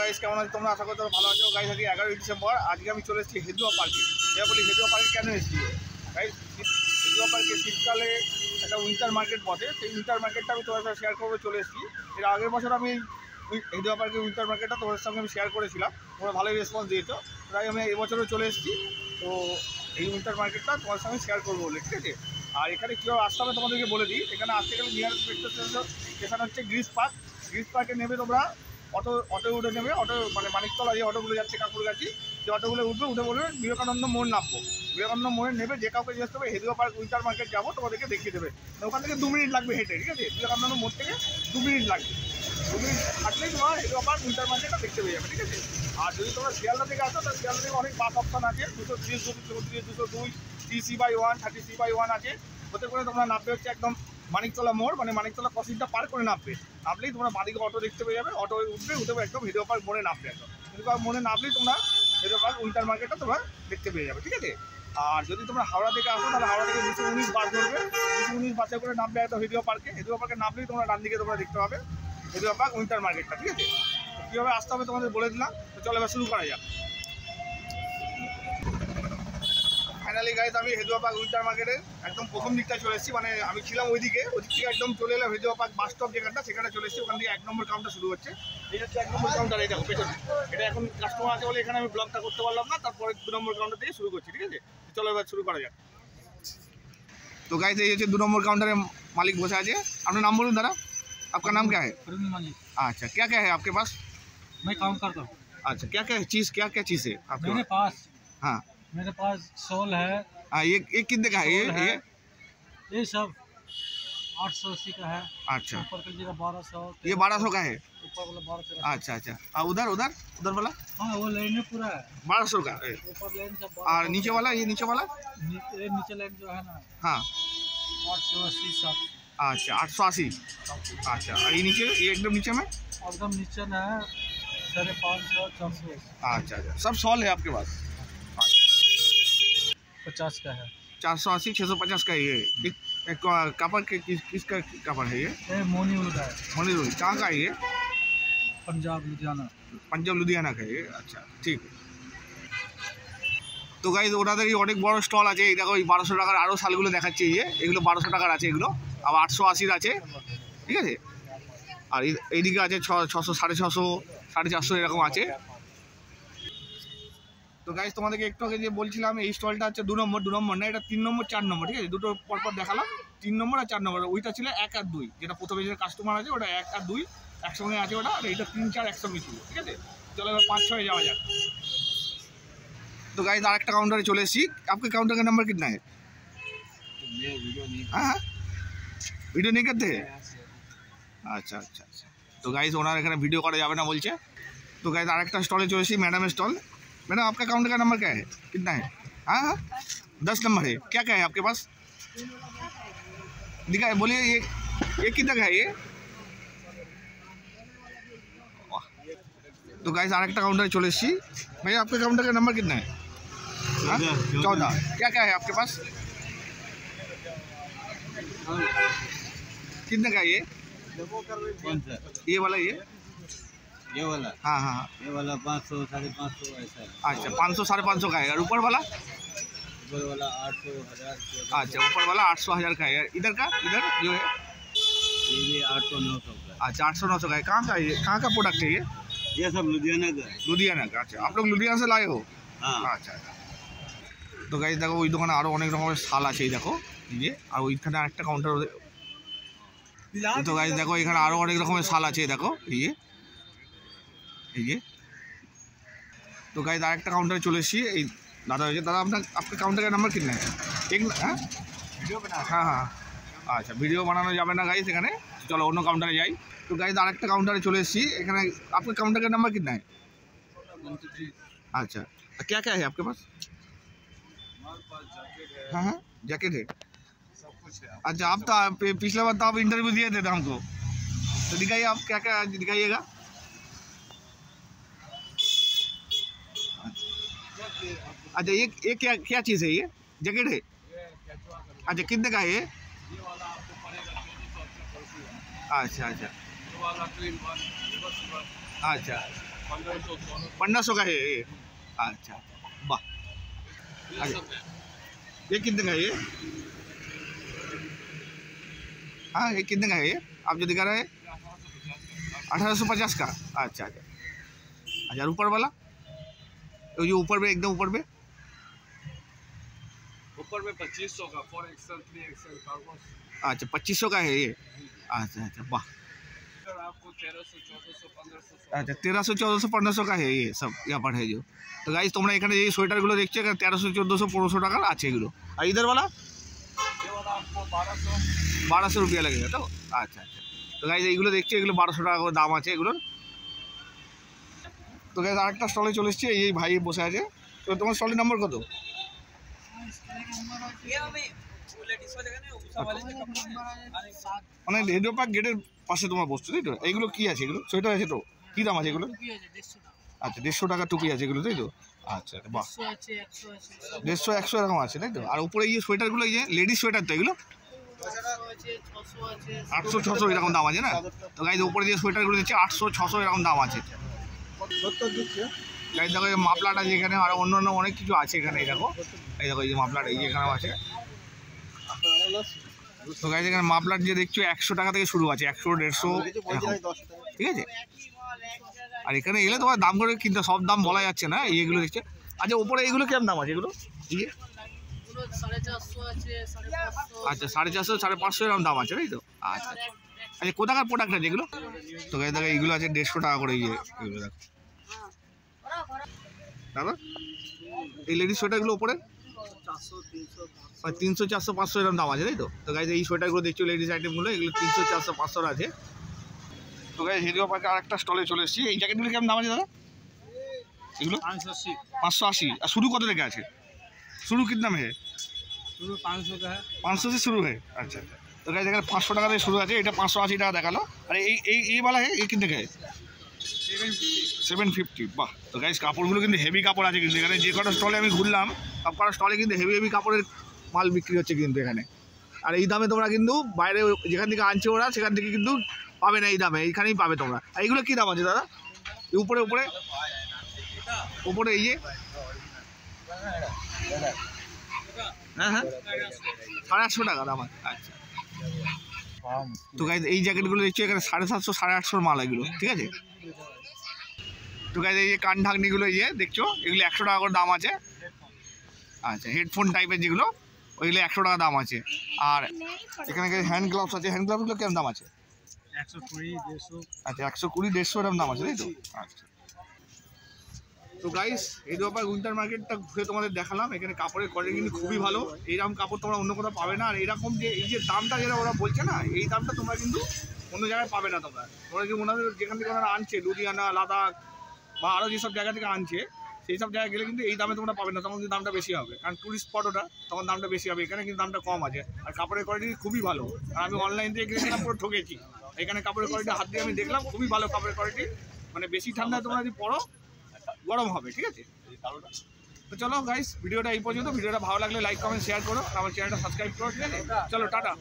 Guys কেমন আছো তোমরা? আশা করি তোমরা ভালো আছো। গাইস আজকে 11ই ডিসেম্বর, আজকে আমি চলে এসেছি হেদুয়া পার্কে। এবার বলি হেদুয়া পার্কে কেন এসেছি গাইস? হেদুয়া পার্কে শীতকালে একটা উইন্টার মার্কেট বসে, সেই উইন্টার মার্কেটটা আমি তোমার সাথে শেয়ার করবো চলে এসেছি। এর আগের বছর আমি হেদুয়া পার্কের উইন্টার মার্কেটটা তোমাদের সঙ্গে আমি শেয়ার করেছিলাম, তোমরা ভালোই রেসপন্স দিয়েছো, তাই আমি এবছরও চলে এসেছি। তো এই উইন্টার মার্কেটটা তোমার সঙ্গে শেয়ার করবো বলে, ঠিক আছে? আর এখানে কীভাবে আসতে হবে তোমাদেরকে বলে দিই। এখানে আসতে গেলে নিয়ারেস্ট মেট্রো স্টেশন হচ্ছে গ্রিস পার্ক। গ্রিস পার্কে নেমে তোমরা অটো উঠে নেবে, অটো মানে মানিকতলা যে অটোগুলো যাচ্ছে কাকুরগাছি, সেই অটোগুলো উঠে বলবে বিবেকানন্দ মোড় নামবো। বিবেকানন্দ মোড়ে নেবে যে কাউকে জিজ্ঞেস করবে হেদুয়া পার্ক উইন্টার মার্কেট যাবো, তোমাদেরকে দেখিয়ে দেবে। ওখান থেকে 2 মিনিট লাগবে হেঁটে, ঠিক আছে? বিবেকানন্দ মোড় থেকে 2 মিনিট লাগবে। 2 মিনিট হাঁটলেই তোমার হেদুয়া পার্ক উইন্টার মার্কেটটা দেখতে পেয়ে যাবে, ঠিক আছে? আর যদি তোমরা শিয়ালদা থেকে আসো, তাহলে শিয়ালদা থেকে অনেক বাস অপশন আছে, 230, 234, 202, 30C/1, 30C/1 আছে। ওতে করে তোমরা নামবে হচ্ছে একদম মানিকতলা মোড়, মানে মানিকতলা ক্রসিংটা পার করে নামলেই তোমরা বাদিকে অটো দেখতে পেয়ে যাবে। অটো উঠবে একদম হেদুয়া পার্ক মোড়ে নামবে। একদম হেদুয়া পার্ক মোড়ে নামলেই তোমরা হেদুয়া পার্ক উইন্টার মার্কেটটা তোমরা দেখতে পেয়ে যাবে, ঠিক আছে? আর যদি তোমরা হাওড়া থেকে আসো, তাহলে হাওড়া থেকে 219 বাস ধরবে, 219 বাসে করে নামবে একদম হেদুয়া পার্কে। হেদুয়া পার্কে নামলেই তোমরা ডান দিকে তোমরা দেখতে পাবে হেদুয়া পার্ক উইন্টার মার্কেটটা, ঠিক আছে? কীভাবে আসতে হবে তোমাদের বলে দিলাম, তো চলো এবার শুরু করা যাক। ফাইনালি গাইজ আমি হেদুয়া পার্ক উইন্টার মার্কেটের একদম প্রথম দিকটায় চলে এসেছি। মানে আমি ছিলাম ওই দিক থেকে একদম চলে এলাম হেদুয়া পার্ক বাস স্টপ যেখানটা, সেখানে চলে এসেছি। ওখান থেকে 1 নম্বর কাউন্টার শুরু হচ্ছে। এই হচ্ছে 1 নম্বর কাউন্টার, এই দেখো পেছনে। এটা এখন কাস্টমার আছে বলে এখানে আমি ব্লগটা করতে পারলাম না, তারপরে 2 নম্বর কাউন্টার থেকে শুরু করছি, ঠিক আছে? চলো এবার শুরু করা যাক। তো গাইজ এই হচ্ছে 2 নম্বর काउंटर मालिक बसे আছে। अपना नाम बोलूँ दादा, आपका नाम क्या है? अच्छा, क्या क्या है आपके पास? मैं काम करता हूँ। अच्छा, क्या क्या चीज़ है आपके पास? हाँ, मेरे पास शॉल है। हाँ, ये कितने का है? ये सब 880 का है। अच्छा, ऊपर का 1200। ये 1200 का है। ऊपर वाला 1200 का। अच्छा अच्छा, और उधर वाला हाँ, वो लाइन में पूरा है 1200 का है। ऊपर लाइन सब। और नीचे वाला ये नीचे वाला ये नीचे लाइन जो है ना, हाँ 880 सब। अच्छा 880। अच्छा, और ये नीचे ये एकदम नीचे में एकदम नीचे में है 550 400। अच्छा अच्छा, सब सॉल है आपके पास? 50 का है। 480 650 का है ये। एक कपड़ के किसका कपड़ है ये? मोनीउल का है। मोनीउल कहाँ का है ये? पंजाब लुधियाना का है ये। अच्छा, ठीक है। তো গাইজ ওনাদেরই অনেক বড় স্টল আছে। এই দেখো এই 1200 টাকার আরও শালগুলো দেখাচ্ছে। এগুলো 1200 টাকার আছে, এগুলো আবার 880 আছে, ঠিক আছে? আর এইদিকে আছে 600, 650, 450 এরকম আছে। তো গাইজ তোমাদেরকে একটু আগে যে বলছিলাম এই স্টলটা হচ্ছে 2 নম্বর না, এটা 3 নম্বর 4 নম্বর, ঠিক আছে? দুটো পরপর দেখালাম, 3 নম্বর আর 4 নম্বর। ওইটা ছিল 1 আর 2, যেটা প্রথমে যে কাস্টমার আছে ওটা 1 আর 2 একসঙ্গে আছে ওটা, আর এইটা 3 4 একসঙ্গে ছিল, ঠিক আছে? চলো এবার 5 6 যাওয়া যাক। तो गाइस आरेक्टा काउंटर चले एसेছি। आपके काउंटर का नंबर कितना है? हाँ, वीडियो नहीं करते? अच्छा अच्छा अच्छा, तो गाइस ওনার এখানে ভিডিও করা যাবে না বলছে। तो गाइस आरेक्टा स्टॉले चले एसेছি, मैडम स्टॉल। मैडम आपका काउंटर का नंबर क्या है, कितना है? हाँ 10 नंबर है। क्या क्या है आपके पास? दिखाए, बोलिए ये कितना का है ये? तो गाइस आरेक्टा काउंटर चले एसेছি। भैया आपके काउंटर का नंबर कितना है? 14। क्या क्या है आपके पास? कितने का ये? ये वाला ये वाला? हाँ हाँ, ये वाला 500 550 ऐसा है। अच्छा 500 550 का है। और ऊपर वाला? ऊपर वाला 800 1000। अच्छा, ऊपर वाला 800 1000 का है। इधर जो है ये भी 800 900 का। अच्छा 800 900 का है। कहाँ का है ये? कहाँ का प्रोडक्ट है ये सब लुधियाना का। लुधियाना का। अच्छा, आप लोग लुधियाना से लाए हो? हाँ। अच्छा, তো গাইজ দেখো ওই দোকানে আরও অনেক রকমের শাল আছে। এই দেখো এই যে, আর ওইখানে আরেকটা কাউন্টার। তো গাইজ দেখো এখানে আরও অনেক রকমের শাল আছে। দেখো এই যে। তো গাইজ আরেকটা কাউন্টারে চলে এসেছি। এই দাদা হয়েছে। দাদা आपका काउंटर का नंबर कितना है? एक हाँ हाँ हाँ, আচ্ছা ভিডিও বানানো যাবে না গাইজ এখানে, চলো অন্য কাউন্টারে যাই। তো গাইজ আরেকটা কাউন্টারে চলে এসেছি। এখানে आपका काउंटर का नंबर कितना है? अच्छा, क्या क्या है आपके पास? हाँ हाँ, जैकेट है, सब कुछ है। अच्छा आप तो पिछले बार तो आप इंटरव्यू दिए थे हमको, तो दिखाइए आप क्या क्या दिखाइएगा। अच्छा ये क्या चीज़ है? ये जैकेट है? अच्छा कितने का है ये? अच्छा अच्छा अच्छा, 1500 का है ये। अच्छा वाह। अच्छा, ये कितने का है ये? हाँ ये कितने का है ये आप जो दिखा रहे हैं? 1850 का। अच्छा अच्छा अच्छा। ऊपर वाला तो ये ऊपर में एकदम ऊपर में 2500 का 4XL 3XL कार्गो। अच्छा 2500 का है ये। अच्छा अच्छा वाह। आपको 1300 1400 1500। अच्छा 1300 1400 1500 का है ये सब यहाँ पर है जो। তো গাইস তোমরা এখানে যে সোয়েটারগুলো দেখছো এখানে 1300 1400 1500 টাকার আছে এগুলো। আর ইধার वाला ये वाला आपको 1200 रुपया लगेगा तो। अच्छा अच्छा। তো গাইস এইগুলো দেখছো এগুলো 1200 টাকা করে দাম আছে এগুলোর। তো গাইস আরেকটা স্টলে চলে এসেছে এই ভাই বসে আছে। তো তোমার স্টলের নাম্বার কত? মানে রেডিও পার্ক গেটের পাশে তোমার বসছো তাই তো? এইগুলো কি আছে এগুলো? সোয়েটার আছে তো? কী দাম আছে এগুলো? আচ্ছা 150 টাকা টুপি আছে এগুলো তাই তো? আচ্ছা বাহ 150 100 এরকম আছে তাই তো? আর উপরে এই যে সোয়েটারগুলো এই যে লেডিস সোয়েটার তো এগুলো 800 600 এরকম দাম আছে না? তো গাইজ উপরে যে সোয়েটারগুলো দিচ্ছে 800 600 এরকম দাম আছে। গাইজ দেখো এই মাফলার আছে এখানে আর অন্য অনেক কিছু আছে এখানে। এই দেখো এই দেখো এই যে মাফলার এই যে এখানেও আছে। তো গাইজ এখানে মাফলার যে দেখছো 100 টাকা থেকে শুরু আছে 100 150 ঠিক আছে। আর এখানে এলে তোমার দাম করে কিনতে সব দাম বলা যাচ্ছে না এইগুলো দেখছে। আচ্ছা উপরে এইগুলো কেমন দাম আছে এগুলো? আচ্ছা 450 550 এরকম দাম আছে তাই তো? আচ্ছা আচ্ছা কোথাকার প্রোডাক্ট আছে এগুলো? তো গাইজ দেখো এইগুলো আছে 150 টাকা করে এগুলো দেখো দাদা। এই লেডিস সোয়েটারগুলো উপরে 300 400 500 এরকম দাম আছে তাই তো? তো গাইজ এই সোয়েটারগুলো দেখছো লেডিস আইটেমগুলো এগুলো 300 400 500 আছে। তো গাইজ হেডিও পার্কে আরেকটা স্টলে চলে এসেছি। এই জ্যাকেটগুলো কেমন দাম আছে দাদা এগুলো? 580। আর শুরু কত থেকে আছে? शुरू कितना में है? शुरू 500 का है। 500 से शुरू है। अच्छा अच्छा। तो गाइस এখানে 500 টাকা থেকে শুরু আছে। এটা 580 টাকা দেখালো। আর এই वाला है ये कितने का है? 750। বাহ। তো গাইস কাপড়গুলো কিন্তু হেভি কাপড় আছে কিন্তু এখানে যে কটা স্টলে আমি ঘুরলাম সব কটা স্টলে কিন্তু হেভি কাপড়ের মাল বিক্রি হচ্ছে কিন্তু এখানে। আর এই দামে তোমরা কিন্তু বাইরে যেখান থেকে আনছে ওরা সেখান থেকে কিন্তু পাবে না এই দামে এইখানেই পাবে তোমরা। আর এইগুলো কী দাম আছে দাদা? উপরে উপরে উপরে এই যে হ্যাঁ হ্যাঁ 850 টাকা দাম। আচ্ছা তো গাইজ এই জ্যাকেটগুলো দেখছি এখানে 750 850 মাল এগুলো ঠিক আছে। তো গাইজ এই যে কান ঢাকনিগুলো এই যে দেখছো এগুলো 100 টাকা করে দাম আছে। আচ্ছা হেডফোন টাইপের যেগুলো ওইগুলো 100 টাকা দাম আছে। আর এখানে হ্যান্ড গ্লাভস আছে। হ্যান্ড গ্লাভসগুলো কেমন দাম আছে? 120 150। আচ্ছা 120 150 এরকম দাম আছে তাই তো? আচ্ছা তো গাইস হেডিও পার্ক উইন্টার মার্কেটটা ঘুরে তোমাদের দেখালাম। এখানে কাপড়ের কোয়ালিটি কিন্তু খুবই ভালো। এইরকম কাপড় তোমরা অন্য কোথাও পাবে না। আর এরকম যে এই যে দামটা যেটা ওরা বলছে না এই দামটা তোমরা কিন্তু অন্য জায়গায় পাবে না। তোমরা যে ওনাদের যেখান থেকে ওনারা আনছে লুধিয়ানা লাদাখ বা আরও যেসব জায়গা থেকে আনছে সেই সব জায়গায় গেলে কিন্তু এই দামে তোমরা পাবে না। তখন কিন্তু দামটা বেশি হবে কারণ টুরিস্ট স্পট ওটা তখন দামটা বেশি হবে। এখানে কিন্তু দামটা কম আছে আর কাপড়ের কোয়ালিটি খুবই ভালো। আর আমি অনলাইন থেকে গেছিলাম পুরো ঠকেছি। এখানে কাপড়ের কোয়ালিটি হাত দিয়ে আমি দেখলাম খুবই ভালো কাপড়ের কোয়ালিটি। মানে বেশি ঠান্ডায় তোমরা যদি পরো গরম হবে ঠিক আছে। তো চলো গাইস ভিডিওটা এই পর্যন্ত। ভিডিওটা ভালো লাগলে লাইক কমেন্ট শেয়ার করো। আমার চ্যানেলটা সাবস্ক্রাইব করো ঠিক আছে। চলো টাটা।